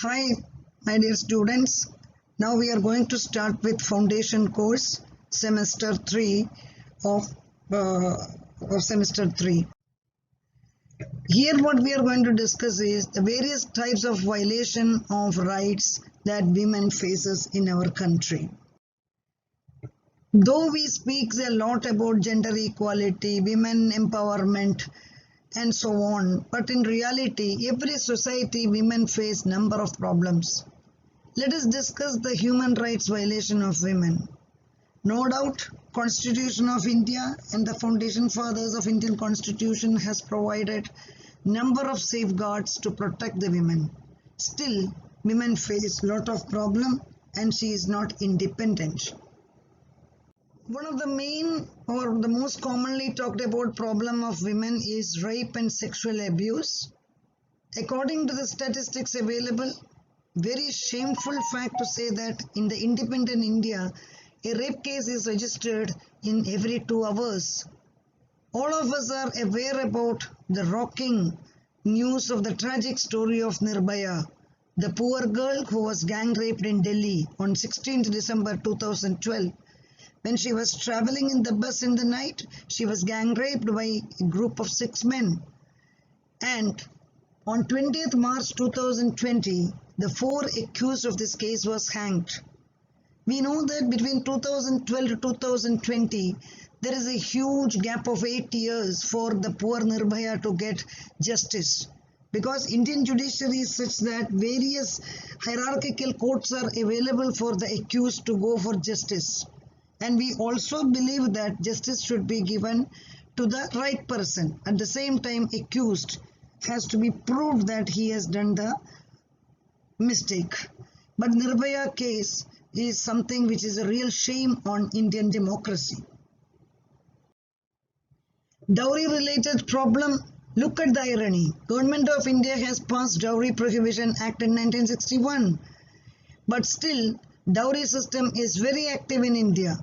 Hi, my dear students. Now we are going to start with foundation course, semester 3 of, uh, semester 3. Here what we are going to discuss is the various types of violation of rights that women faces in our country. Though we speak a lot about gender equality, women empowerment, and so on, but in reality, every society women face number of problems. Let us discuss the human rights violation of women. No doubt, Constitution of India and the Foundation Fathers of Indian Constitution has provided number of safeguards to protect the women. Still, women face lot of problem and she is not independent. One of the main or the most commonly talked about problem of women is rape and sexual abuse. According to the statistics available, very shameful fact to say that in the independent India, a rape case is registered in every 2 hours. All of us are aware about the rocking news of the tragic story of Nirbhaya, the poor girl who was gang raped in Delhi on 16th December 2012. When she was traveling in the bus in the night, she was gang raped by a group of 6 men. And on 20th March 2020, the 4 accused of this case was hanged. We know that between 2012 to 2020, there is a huge gap of 8 years for the poor Nirbhaya to get justice. Because Indian judiciary is such that various hierarchical courts are available for the accused to go for justice. And we also believe that justice should be given to the right person. At the same time, accused has to be proved that he has done the mistake. But Nirbhaya case is something which is a real shame on Indian democracy. Dowry related problem. Look at the irony. Government of India has passed Dowry Prohibition Act in 1961. But still, dowry system is very active in India.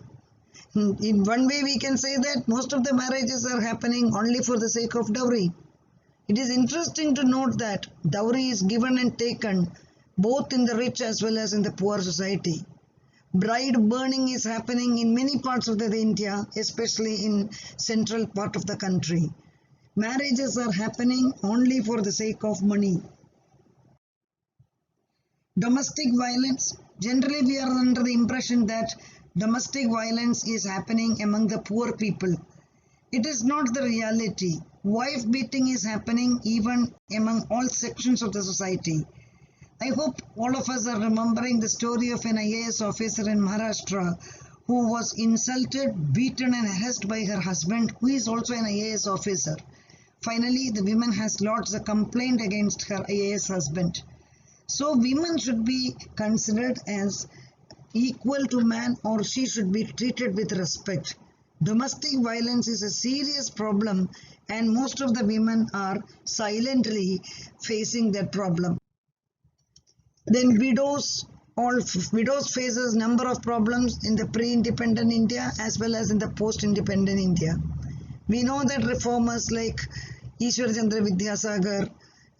In one way we can say that most of the marriages are happening only for the sake of dowry. It is interesting to note that dowry is given and taken both in the rich as well as in the poor society. Bride burning is happening in many parts of the India, especially in central part of the country. Marriages are happening only for the sake of money. Domestic violence. Generally, we are under the impression that domestic violence is happening among the poor people. It is not the reality. Wife beating is happening even among all sections of the society. I hope all of us are remembering the story of an IAS officer in Maharashtra who was insulted, beaten and harassed by her husband, who is also an IAS officer. Finally, the woman has lodged a complaint against her IAS husband. So women should be considered as equal to man, or she should be treated with respect. Domestic violence is a serious problem and most of the women are silently facing that problem. Then widows faces number of problems in the pre-independent India as well as in the post-independent India. We know that reformers like Ishwar Chandra Vidyasagar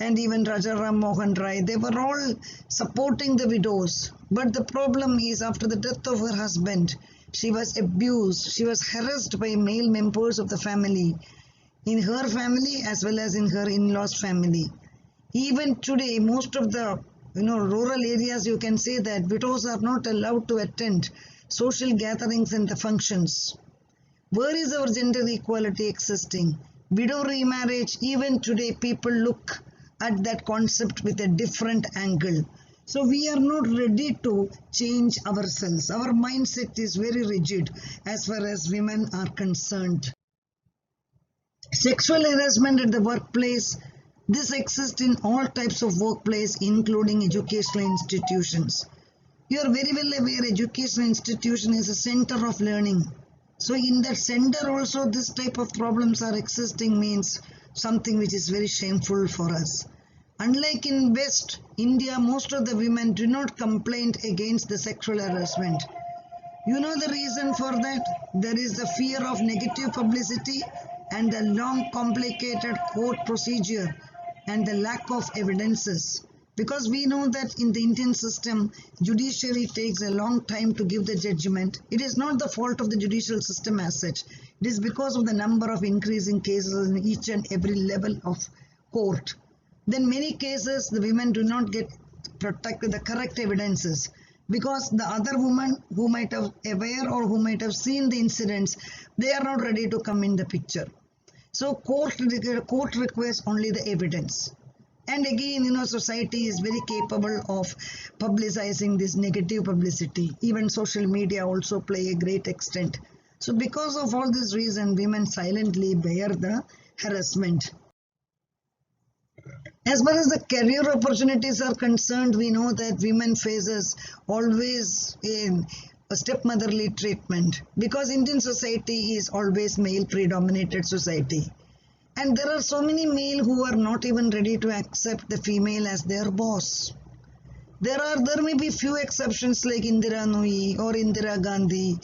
and even Raja Ram Mohan Rai, they were all supporting the widows. But the problem is after the death of her husband, she was abused, she was harassed by male members of the family, in her family as well as in her in-laws family. Even today, most of the rural areas, you can say that widows are not allowed to attend social gatherings and the functions. Where is our gender equality existing? Widow remarriage, even today people look at that concept with a different angle. So we are not ready to change ourselves. Our mindset is very rigid as far as women are concerned. Sexual harassment at the workplace. This exists in all types of workplace, including educational institutions. You are very well aware educational institution is a center of learning. So in that center also this type of problems are existing means something which is very shameful for us. Unlike in West India, most of the women do not complain against the sexual harassment. You know the reason for that? There is the fear of negative publicity and the long complicated court procedure and the lack of evidences. Because we know that in the Indian system, judiciary takes a long time to give the judgment. It is not the fault of the judicial system as such. It is because of the number of increasing cases in each and every level of court. Then many cases the women do not get protected the correct evidences because the other woman who might have aware or who might have seen the incidents, they are not ready to come in the picture. So court requires only the evidence. And again, society is very capable of publicizing this negative publicity. Even social media also play a great extent. So because of all this reason, women silently bear the harassment. As far as the career opportunities are concerned, we know that women faces always a stepmotherly treatment because Indian society is always male predominated society. And there are so many male who are not even ready to accept the female as their boss. There may be few exceptions like Indira Nooyi or Indira Gandhi,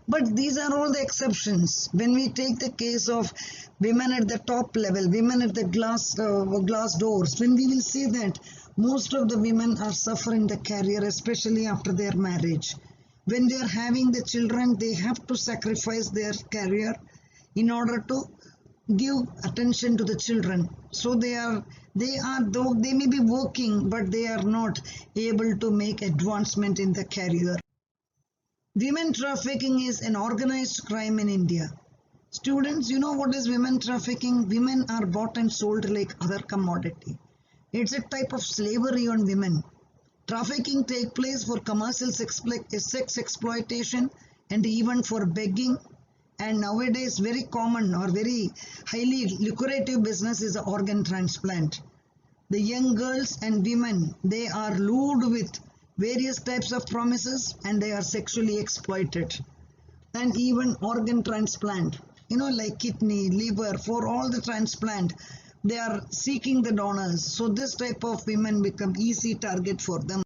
but these are all the exceptions. When we take the case of women at the top level, women at the glass doors, when we will see that most of the women are suffering the career, especially after their marriage. When they are having the children, they have to sacrifice their career in order to give attention to the children. So they may be working, but they are not able to make advancement in the career. Women trafficking is an organized crime in India. Students, you know what is women trafficking? Women are bought and sold like other commodity. It's a type of slavery on women. Trafficking takes place for commercial sex exploitation and even for begging. And nowadays very common or very highly lucrative business is organ transplant. The young girls and women, they are lured with various types of promises and they are sexually exploited. And even organ transplant, like kidney, liver, for all the transplant, they are seeking the donors. So this type of women become easy target for them.